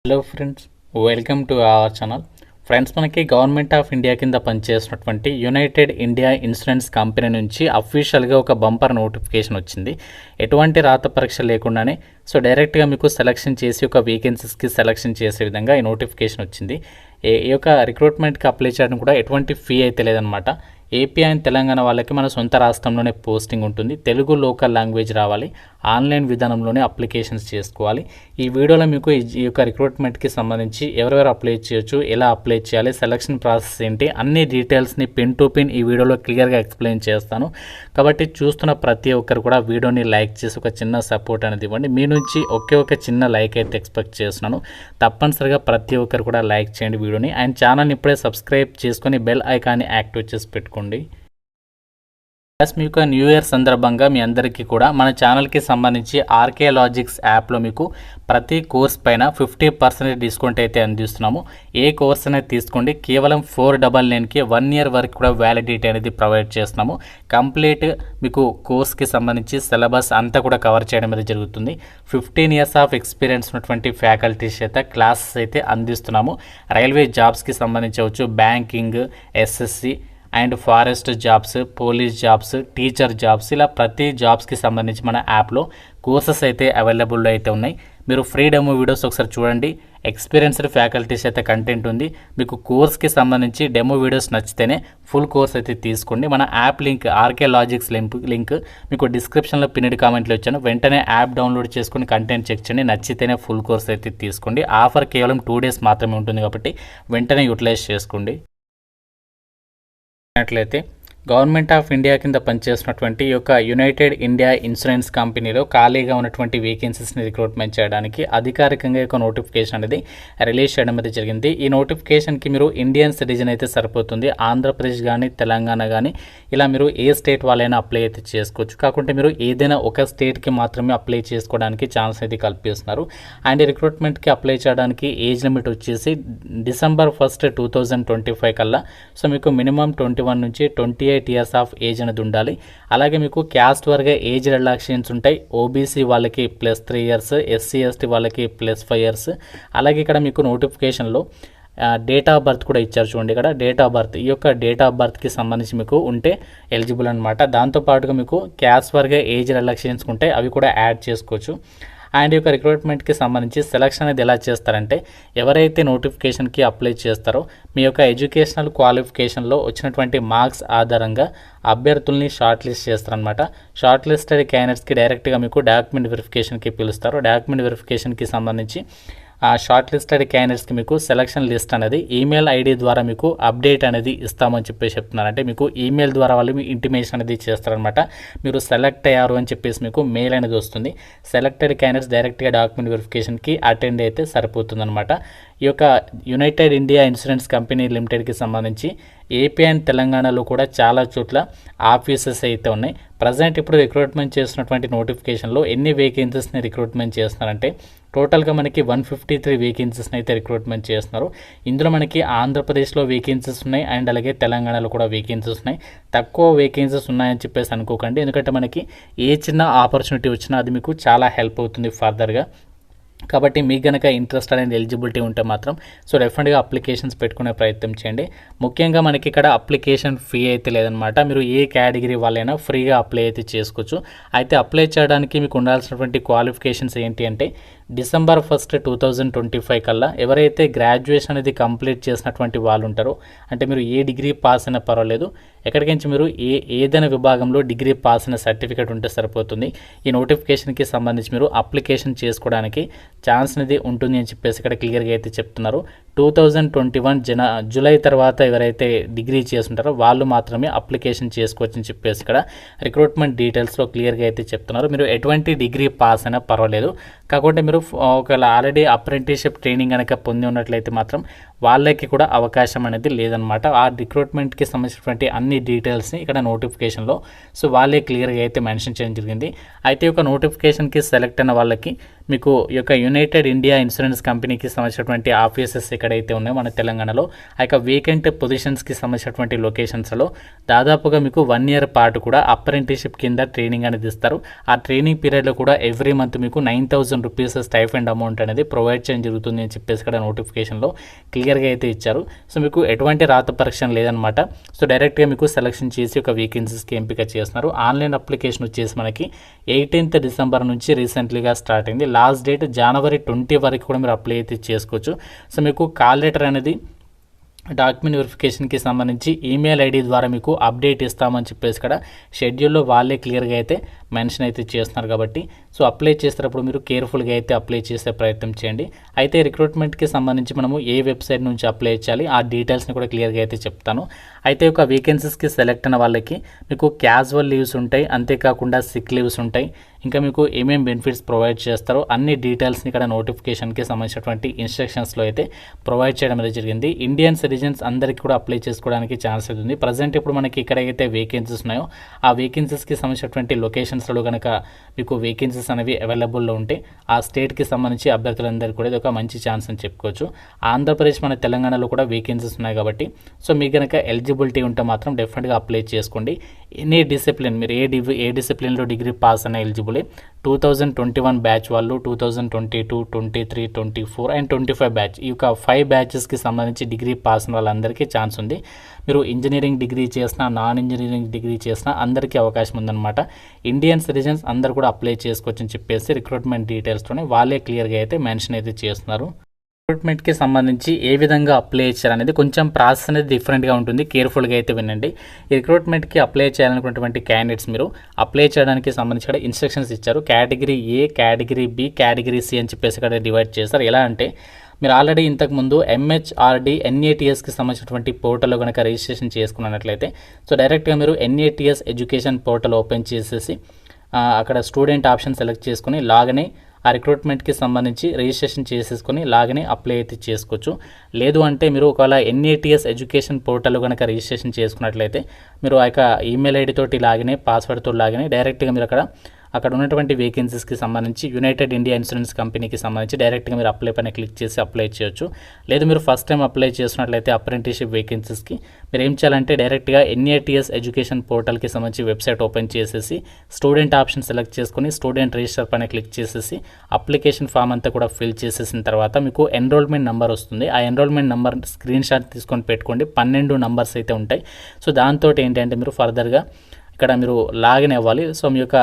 Hello friends, welcome to our channel. Friends, మనకి government of India కింద పనిచేస్తున్నటువంటి United India insurance company నుంచి అఫీషియల్గా ఒక బంపర్ నోటిఫికేషన్ వచ్చింది. ఎటువంటి రాత పరీక్ష లేకుండానే డైరెక్ట్గా మీకు సెలక్షన్ చేసి ఒక వేకెన్సీస్కి సెలక్షన్ చేసే విధంగా ఈ నోటిఫికేషన్ వచ్చింది. ఈ యొక్క రిక్రూట్మెంట్కి అప్లై చేయడం కూడా ఎటువంటి ఫీ అయితే లేదనమాట. ఏపీ అండ్ తెలంగాణ వాళ్ళకి మన సొంత రాష్ట్రంలోనే పోస్టింగ్ ఉంటుంది. తెలుగు లోకల్ లాంగ్వేజ్ రావాలి. ఆన్లైన్ విధానంలోనే అప్లికేషన్స్ చేసుకోవాలి. ఈ వీడియోలో మీకు ఈ యొక్క రిక్రూట్మెంట్కి సంబంధించి ఎవరెవరు అప్లై చేయొచ్చు, ఎలా అప్లై చేయాలి, సెలక్షన్ ప్రాసెస్ ఏంటి, అన్ని డీటెయిల్స్ని పిన్ టు పిన్ ఈ వీడియోలో క్లియర్గా ఎక్స్ప్లెయిన్ చేస్తాను. కాబట్టి చూస్తున్న ప్రతి ఒక్కరు కూడా వీడియోని లైక్ చేసి ఒక చిన్న సపోర్ట్ అనేది ఇవ్వండి. మీ నుంచి ఒక చిన్న లైక్ అయితే ఎక్స్పెక్ట్ చేస్తున్నాను. తప్పనిసరిగా ప్రతి ఒక్కరు కూడా లైక్ చేయండి వీడియోని. అండ్ ఛానల్ని ఇప్పుడే సబ్స్క్రైబ్ చేసుకొని బెల్ ఐకాన్ని యాక్టివేట్ చేసి పెట్టుకోండి. ప్లస్ మీకు న్యూ ఇయర్ సందర్భంగా మీ అందరికీ కూడా మన ఛానల్కి సంబంధించి ఆర్కే లాజిక్స్ యాప్లో మీకు ప్రతి కోర్స్ పైన 50% డిస్కౌంట్ అయితే అందిస్తున్నాము. ఏ కోర్స్ అనేది తీసుకోండి, కేవలం 499కి 1 ఇయర్ వరకు కూడా వ్యాలిడిటీ అనేది ప్రొవైడ్ చేస్తున్నాము. కంప్లీట్ మీకు కోర్స్కి సంబంధించి సిలబస్ అంతా కూడా కవర్ చేయడం అనేది జరుగుతుంది. 15 ఇయర్స్ ఆఫ్ ఎక్స్పీరియన్స్ ఉన్నటువంటి ఫ్యాకల్టీస్ చేత క్లాసెస్ అయితే అందిస్తున్నాము. రైల్వే జాబ్స్కి సంబంధించవచ్చు, banking, SSC and forest jobs, police jobs, teacher jobs, ఇలా ప్రతి జాబ్స్కి సంబంధించి మన యాప్లో కోర్సెస్ అయితే అవైలబుల్లో అయితే ఉన్నాయి. మీరు ఫ్రీ డెమో వీడియోస్ ఒకసారి చూడండి. ఎక్స్పీరియన్స్డ్ ఫ్యాకల్టీస్ అయితే కంటెంట్ ఉంది. మీకు కోర్స్కి సంబంధించి డెమో వీడియోస్ నచ్చితేనే ఫుల్ కోర్స్ అయితే తీసుకోండి. మన app link, RK logics link మీకు డిస్క్రిప్షన్లో పిన్డ్ కామెంట్లో ఇచ్చాను. వెంటనే యాప్ డౌన్లోడ్ చేసుకుని కంటెంట్ చెక్ చేయండి. నచ్చితేనే ఫుల్ కోర్స్ అయితే తీసుకోండి. ఆఫర్ కేవలం 2 డేస్ మాత్రమే ఉంటుంది కాబట్టి వెంటనే యూటిలైజ్ చేసుకోండి. అయితే గవర్నమెంట్ ఆఫ్ ఇండియా కింద పనిచేస్తున్నటువంటి ఈ యొక్క యునైటెడ్ ఇండియా ఇన్సూరెన్స్ కంపెనీలో ఖాళీగా ఉన్నటువంటి వేకెన్సీస్ని రిక్రూట్మెంట్ చేయడానికి అధికారికంగా ఒక నోటిఫికేషన్ అనేది రిలీజ్ చేయడం అయితే జరిగింది. ఈ నోటిఫికేషన్కి మీరు ఇండియన్ సిటిజన్ అయితే సరిపోతుంది. ఆంధ్రప్రదేశ్ కానీ తెలంగాణ కానీ ఇలా మీరు ఏ స్టేట్ వాళ్ళైనా అప్లై అయితే చేసుకోవచ్చు. కాకుంటే మీరు ఏదైనా ఒక స్టేట్కి మాత్రమే అప్లై చేసుకోవడానికి ఛాన్స్ అయితే కల్పిస్తున్నారు. అండ్ రిక్రూట్మెంట్కి అప్లై చేయడానికి ఏజ్ లిమిట్ వచ్చేసి December 1, 2025 కల్లా మీకు మినిమం 21 నుంచి 28 ఇయర్స్ ఆఫ్ ఏజ్ అనేది ఉండాలి. అలాగే మీకు క్యాస్ట్ వర్గా ఏజ్ రిలాక్సేషన్స్ ఉంటాయి. ఓబీసీ వాళ్ళకి +3 ఇయర్స్, ఎస్సీ ఎస్టీ వాళ్ళకి +5 ఇయర్స్. అలాగే ఇక్కడ మీకు నోటిఫికేషన్లో డేట్ ఆఫ్ బర్త్ కూడా ఇచ్చారు చూడండి. ఇక్కడ డేట్ ఆఫ్ బర్త్, ఈ యొక్క డేట్ ఆఫ్ బర్త్కి సంబంధించి మీకు ఉంటే ఎలిజిబుల్ అనమాట. దాంతోపాటుగా మీకు క్యాస్ట్ వర్గా ఏజ్ రిలాక్సేషన్స్ ఉంటాయి, అవి కూడా యాడ్ చేసుకోవచ్చు. అండ్ ఈ యొక్క రిక్రూట్మెంట్కి సంబంధించి సెలక్షన్ అనేది ఎలా చేస్తారంటే, ఎవరైతే నోటిఫికేషన్కి అప్లై చేస్తారో మీ యొక్క ఎడ్యుకేషనల్ క్వాలిఫికేషన్లో వచ్చినటువంటి మార్క్స్ ఆధారంగా అభ్యర్థుల్ని షార్ట్ లిస్ట్ చేస్తారనమాట. షార్ట్ లిస్టెడ్ క్యాండిడేట్స్కి డైరెక్ట్గా మీకు డాక్యుమెంట్ వెరిఫికేషన్కి పిలుస్తారు. డాక్యుమెంట్ వెరిఫికేషన్కి సంబంధించి ఆ షార్ట్ లిస్టెడ్ క్యాండిడేట్స్కి మీకు సెలక్షన్ లిస్ట్ అనేది ఈమెయిల్ ఐడి ద్వారా మీకు అప్డేట్ అనేది ఇస్తామని చెప్పేసి చెప్తున్నారు. అంటే మీకు ఈమెయిల్ ద్వారా వాళ్ళు మీ ఇంటిమేషన్ అనేది చేస్తారనమాట. మీరు సెలెక్ట్ అయ్యారు అని చెప్పేసి మీకు మెయిల్ అనేది వస్తుంది. సెలెక్టెడ్ క్యాండిడేట్స్ డైరెక్ట్గా డాక్యుమెంట్ వెరిఫికేషన్కి అటెండ్ అయితే సరిపోతుందన్నమాట. ఈ యొక్క యునైటెడ్ ఇండియా ఇన్సూరెన్స్ కంపెనీ లిమిటెడ్కి సంబంధించి ఏపీ అండ్ తెలంగాణలో కూడా చాలా చోట్ల ఆఫీసెస్ అయితే ఉన్నాయి. ప్రజెంట్ ఇప్పుడు రిక్రూట్మెంట్ చేస్తున్నటువంటి నోటిఫికేషన్లో ఎన్ని వేకెన్సీస్ని రిక్రూట్మెంట్ చేస్తున్నారంటే టోటల్గా మనకి 153 వేకెన్సీస్ని అయితే రిక్రూట్మెంట్ చేస్తున్నారు. ఇందులో మనకి ఆంధ్రప్రదేశ్లో వేకెన్సీస్ ఉన్నాయి అండ్ అలాగే తెలంగాణలో కూడా వేకెన్సీస్ ఉన్నాయి. తక్కువ వేకెన్సీస్ ఉన్నాయని చెప్పేసి అనుకోకండి, ఎందుకంటే మనకి ఏ చిన్న ఆపర్చునిటీ వచ్చినా అది మీకు చాలా హెల్ప్ అవుతుంది ఫర్దర్గా. కాబట్టి మీకు కనుక ఇంట్రెస్ట్ అనేది ఎలిజిబిలిటీ ఉంటే మాత్రం డెఫినెట్గా అప్లికేషన్స్ పెట్టుకునే ప్రయత్నం చేయండి. ముఖ్యంగా మనకి ఇక్కడ అప్లికేషన్ ఫీ అయితే లేదనమాట. మీరు ఏ కేటగిరీ వాళ్ళైనా ఫ్రీగా అప్లై అయితే చేసుకోవచ్చు. అయితే అప్లై చేయడానికి మీకు ఉండాల్సినటువంటి క్వాలిఫికేషన్స్ ఏంటి అంటే December 1, 2025 కల్లా ఎవరైతే గ్రాడ్యుయేషన్ అనేది కంప్లీట్ చేసినటువంటి వాళ్ళు ఉంటారో, అంటే మీరు ఏ డిగ్రీ పాస్ అయినా పర్వాలేదు, ఎక్కడికించి మీరు ఏదైనా విభాగంలో డిగ్రీ పాస్ అయిన సర్టిఫికేట్ ఉంటే సరిపోతుంది. ఈ నోటిఫికేషన్కి సంబంధించి మీరు అప్లికేషన్ చేసుకోవడానికి ఛాన్స్ అనేది ఉంటుంది అని చెప్పేసి ఇక్కడ క్లియర్గా అయితే చెప్తున్నారు. 2021 జూలై తర్వాత ఎవరైతే డిగ్రీ చేస్తుంటారో వాళ్ళు మాత్రమే అప్లికేషన్ చేసుకోవచ్చు అని చెప్పేసి ఇక్కడ రిక్రూట్మెంట్ డీటెయిల్స్లో క్లియర్గా అయితే చెప్తున్నారు. మీరు ఎటువంటి డిగ్రీ పాస్ అయినా పర్వాలేదు, కాకుంటే మీరు ఒకవేళ ఆల్రెడీ అప్రెంటిస్షిప్ ట్రైనింగ్ కనుక పొంది ఉన్నట్లయితే మాత్రం వాళ్ళకి కూడా అవకాశం అనేది లేదనమాట. ఆ రిక్రూట్మెంట్కి సంబంధించినటువంటి అన్ని డీటెయిల్స్ని ఇక్కడ నోటిఫికేషన్లో వాళ్ళే క్లియర్గా అయితే మెన్షన్ చేయడం జరిగింది. అయితే ఒక నోటిఫికేషన్కి సెలెక్ట్ అయిన వాళ్ళకి మీకు ఈ యొక్క యునైటెడ్ ఇండియా ఇన్సూరెన్స్ కంపెనీకి సంబంధించినటువంటి ఆఫీసెస్ ఎక్కడైతే ఉన్నాయో మన తెలంగాణలో ఆ యొక్క వేకెంట్ పొజిషన్స్కి సంబంధించినటువంటి లొకేషన్స్లో దాదాపుగా మీకు 1 year పాటు కూడా అప్రెంటిస్షిప్ కింద ట్రైనింగ్ అనేది ఇస్తారు. ఆ ట్రైనింగ్ పీరియడ్లో కూడా ఎవ్రీ మంత్ మీకు 9,000 రూపీస్ స్టైఫండ్ అమౌంట్ అనేది ప్రొవైడ్ చేయడం జరుగుతుంది అని చెప్పేసి ఇక్కడ నోటిఫికేషన్లో క్లియర్గా అయితే ఇచ్చారు. సో మీకు ఎటువంటి రాత పరీక్ష లేదనమాట. సో డైరెక్ట్గా మీకు సెలెక్షన్ చేసి ఒక వేకెన్సీస్కి ఎంపిక చేస్తున్నారు. ఆన్లైన్ అప్లికేషన్ వచ్చేసి మనకి 18th December నుంచి రీసెంట్లీగా స్టార్ట్ అయింది. లాస్ట్ డేట్ January 20 వరకు కూడా మీరు అప్లై అయితే చేసుకోవచ్చు. సో మీకు కాల్ లెటర్ అనేది డాక్యుమెంట్ వెరిఫికేషన్కి సంబంధించి ఈమెయిల్ ఐడి ద్వారా మీకు అప్డేట్ ఇస్తామని చెప్పేసి ఇక్కడ షెడ్యూల్లో వాళ్ళే క్లియర్గా అయితే మెన్షన్ అయితే చేస్తున్నారు. కాబట్టి సో అప్లై చేసేటప్పుడు మీరు కేర్ఫుల్గా అయితే అప్లై చేసే ప్రయత్నం చేయండి. అయితే రిక్రూట్మెంట్కి సంబంధించి మనము ఏ వెబ్సైట్ నుంచి అప్లై చేయాలి ఆ డీటెయిల్స్ని కూడా క్లియర్గా అయితే చెప్తాను. అయితే ఒక వేకెన్సీస్కి సెలెక్ట్ అయిన వాళ్ళకి మీకు క్యాజువల్ లీవ్స్ ఉంటాయి, అంతేకాకుండా సిక్ లీవ్స్ ఉంటాయి, ఇంకా మీకు ఏమేమి బెనిఫిట్స్ ప్రొవైడ్ చేస్తారో అన్ని డీటెయిల్స్ని ఇక్కడ నోటిఫికేషన్కి సంబంధించినటువంటి ఇన్స్ట్రక్షన్స్లో అయితే ప్రొవైడ్ చేయడం అనేది జరిగింది. ఇండియన్ సిటిజన్స్ అందరికీ కూడా అప్లై చేసుకోవడానికి ఛాన్స్ అవుతుంది. ప్రజెంట్ ఇప్పుడు మనకి ఎక్కడైతే వేకెన్సీస్ ఉన్నాయో ఆ వేకెన్సీస్కి సంబంధించినటువంటి లొకేషన్స్లో కనుక మీకు వేకెన్సీస్ అనేవి అవైలబుల్లో ఉంటే ఆ స్టేట్కి సంబంధించి అభ్యర్థులందరికీ కూడా ఇది ఒక మంచి ఛాన్స్ అని చెప్పుకోవచ్చు. ఆంధ్రప్రదేశ్ మన తెలంగాణలో కూడా వేకెన్సీస్ ఉన్నాయి కాబట్టి సో మీకు కనుక ఎలిజిబిలిటీ ఉంటే మాత్రం డెఫినెట్గా అప్లై చేసుకోండి. ఎనీ డిసిప్లిన్ మీరు ఏ డిసిప్లిన్లో డిగ్రీ పాస్ అనే ఎలిజిబులే. 2021 బ్యాచ్ వాళ్ళు, 2022, 23, 24 అండ్ 25 బ్యాచ్ ఈ యొక్క 5 బ్యాచెస్కి సంబంధించి డిగ్రీ పాస్ అయిన వాళ్ళందరికీ ఛాన్స్ ఉంది. మీరు ఇంజనీరింగ్ డిగ్రీ చేసినా నాన్ ఇంజనీరింగ్ డిగ్రీ చేసినా అందరికీ అవకాశం ఉందన్నమాట. ఇండియన్ సిటిజన్స్ అందరూ కూడా అప్లై చేసుకోవచ్చు అని చెప్పేసి రిక్రూట్మెంట్ డీటెయిల్స్తోనే వాళ్ళే క్లియర్గా అయితే మెన్షన్ అయితే చేస్తున్నారు. రిక్రూట్మెంట్కి సంబంధించి ఏ విధంగా అప్లై చేయాలనేది కొంచెం ప్రాసెస్ అనేది డిఫరెంట్గా ఉంటుంది. కేర్ఫుల్గా అయితే వినండి. ఈ రిక్రూట్మెంట్కి అప్లై చేయాలనుకున్నటువంటి క్యాండిడేట్స్ మీరు అప్లై చేయడానికి సంబంధించి ఇక్కడ ఇన్స్ట్రక్షన్స్ ఇచ్చారు. Category A, category B, category C అని చెప్పేసి ఇక్కడ డివైడ్ చేస్తారు. ఎలా అంటే మీరు ఆల్రెడీ ఇంతకుముందు MHRD NATSకి సంబంధించినటువంటి పోర్టల్లో కనుక రిజిస్ట్రేషన్ చేసుకున్నట్లయితే సో డైరెక్ట్గా మీరు NATS ఎడ్యుకేషన్ పోర్టల్ ఓపెన్ చేసేసి అక్కడ స్టూడెంట్ ఆప్షన్ సెలెక్ట్ చేసుకుని లాగని ఆ రిక్రూట్మెంట్కి సంబంధించి రిజిస్ట్రేషన్ చేసేసుకొని లాగిన్ అప్లై అయితే చేసుకోవచ్చు. లేదు అంటే మీరు ఒకవేళ NATS ఎడ్యుకేషన్ పోర్టల్ కనుక రిజిస్ట్రేషన్ చేసుకున్నట్లయితే మీరు ఆ యొక్క ఈమెయిల్ ఐడి తోటి లాగిన్ పాస్వర్డ్తో లాగిన్ డైరెక్ట్గా మీరు అక్కడ ఉన్నటువంటి వేకెన్సీస్కి సంబంధించి యునైటెడ్ ఇండియా ఇన్సూరెన్స్ కంపెనీకి సంబంధించి డైరెక్ట్గా మీరు అప్లై పైన క్లిక్ చేసి అప్లై చేయొచ్చు. లేదు మీరు ఫస్ట్ టైం అప్లై చేసినట్లయితే అప్రెంటిస్షిప్ వేకెన్సీస్కి మీరు ఏం చేయాలంటే డైరెక్ట్గా NATS ఎడ్యుకేషన్ పోర్టల్కి సంబంధించి వెబ్సైట్ ఓపెన్ చేసేసి స్టూడెంట్ ఆప్షన్ సెలెక్ట్ చేసుకుని స్టూడెంట్ రిజిస్టర్ పైన క్లిక్ చేసేసి అప్లికేషన్ ఫామ్ అంతా కూడా ఫిల్ చేసేసిన తర్వాత మీకు ఎన్రోల్మెంట్ నెంబర్ వస్తుంది. ఆ ఎన్రోల్మెంట్ నెంబర్ స్క్రీన్ షాట్ తీసుకొని పెట్టుకోండి. 12 నంబర్స్ అయితే ఉంటాయి. సో దాంతో ఏంటంటే మీరు ఫర్దర్గా ఇక్కడ మీరు లాగిన్ అవ్వాలి. సో మీ యొక్క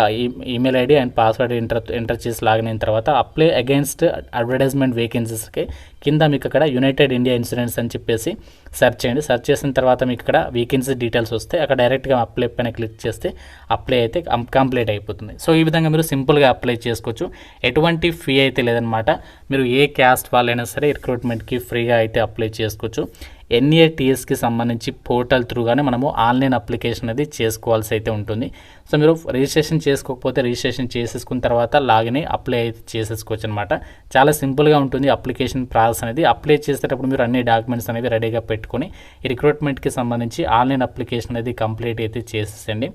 email ID and password enter చేసి లాగిన్ అయిన తర్వాత అప్లై అగైన్స్ట్ అడ్వర్టైజ్మెంట్ వేకెన్సీస్కి కింద మీకు అక్కడ యునైటెడ్ ఇండియా ఇన్సూరెన్స్ అని చెప్పేసి సెర్చ్ చేయండి. సెర్చ్ చేసిన తర్వాత మీకు ఇక్కడ వేకెన్సీ డీటెయిల్స్ వస్తే అక్కడ డైరెక్ట్గా అప్లై పైన క్లిక్ చేస్తే అప్లై అయితే కంప్లీట్ అయిపోతుంది. సో ఈ విధంగా మీరు సింపుల్గా అప్లై చేసుకోవచ్చు. ఎటువంటి ఫీ అయితే లేదనమాట. మీరు ఏ క్యాస్ట్ వాళ్ళైనా సరే రిక్రూట్మెంట్కి ఫ్రీగా అయితే అప్లై చేసుకోవచ్చు. NATSకి సంబంధించి పోర్టల్ త్రూగానే మనము ఆన్లైన్ అప్లికేషన్ అనేది చేసుకోవాల్సి అయితే ఉంటుంది. సో మీరు రిజిస్ట్రేషన్ చేసుకోకపోతే రిజిస్ట్రేషన్ చేసేసుకున్న తర్వాత లాగిన్ అప్లై అయితే చేసేసుకోవచ్చు అనమాట. చాలా సింపుల్గా ఉంటుంది అప్లికేషన్ ప్రాసెస్ అనేది. అప్లై చేసేటప్పుడు మీరు అన్ని డాక్యుమెంట్స్ అనేవి రెడీగా పెట్టుకొని ఈ రిక్రూట్మెంట్కి సంబంధించి ఆన్లైన్ అప్లికేషన్ అనేది కంప్లీట్ అయితే చేసేసండి.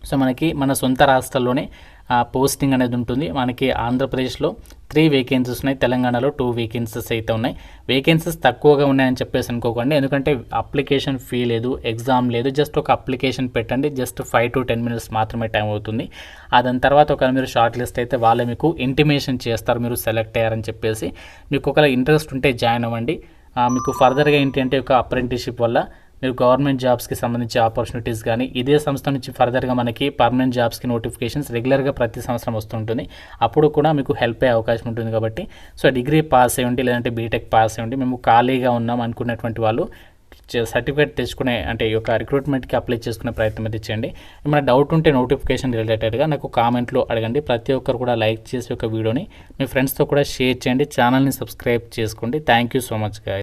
సో మనకి మన సొంత రాష్ట్రాల్లోనే పోస్టింగ్ అనేది ఉంటుంది. మనకి ఆంధ్రప్రదేశ్లో 3 వేకెన్సీస్ ఉన్నాయి, తెలంగాణలో 2 వేకెన్సీస్ అయితే ఉన్నాయి. వేకెన్సీస్ తక్కువగా ఉన్నాయని చెప్పేసి అనుకోకండి, ఎందుకంటే అప్లికేషన్ ఫీ లేదు, ఎగ్జామ్ లేదు. జస్ట్ ఒక అప్లికేషన్ పెట్టండి, జస్ట్ 5 to 10 minutes మాత్రమే టైం అవుతుంది. దాని తర్వాత ఒకవేళ మీరు షార్ట్ లిస్ట్ అయితే వాళ్ళే మీకు ఇంటిమేషన్ చేస్తారు మీరు సెలెక్ట్ అయ్యారని చెప్పేసి. మీకు ఒకవేళ ఇంట్రెస్ట్ ఉంటే జాయిన్ అవ్వండి. మీకు ఫర్దర్గా ఏంటంటే ఒక అప్రెంటిస్షిప్ వల్ల మీరు గవర్నమెంట్ జాబ్స్కి సంబంధించి ఆపర్చునిటీస్ కానీ ఇదే సంస్థ నుంచి ఫర్దర్గా మనకి పర్మనెంట్ జాబ్స్కి నోటిఫికేషన్స్ రెగ్యులర్గా ప్రతి సంవత్సరం వస్తుంటుంది. అప్పుడు కూడా మీకు హెల్ప్ అయ్యే అవకాశం ఉంటుంది. కాబట్టి సో డిగ్రీ పాస్ అయ్యండి, లేదంటే బీటెక్ పాస్ అయ్యండి, మేము ఖాళీగా ఉన్నాం అనుకున్నటువంటి వాళ్ళు సర్టిఫికేట్ తెచ్చుకునే అంటే ఈ యొక్క రిక్రూట్మెంట్కి అప్లై చేసుకునే ప్రయత్నం అయితే చేయండి. ఏమైనా డౌట్ ఉంటే నోటిఫికేషన్ రిలేటెడ్గా నాకు కామెంట్లో అడగండి. ప్రతి ఒక్కరు కూడా లైక్ చేసి ఒక వీడియోని మీ ఫ్రెండ్స్తో కూడా షేర్ చేయండి. ఛానల్ని సబ్స్క్రైబ్ చేసుకోండి. Thank you so much guy.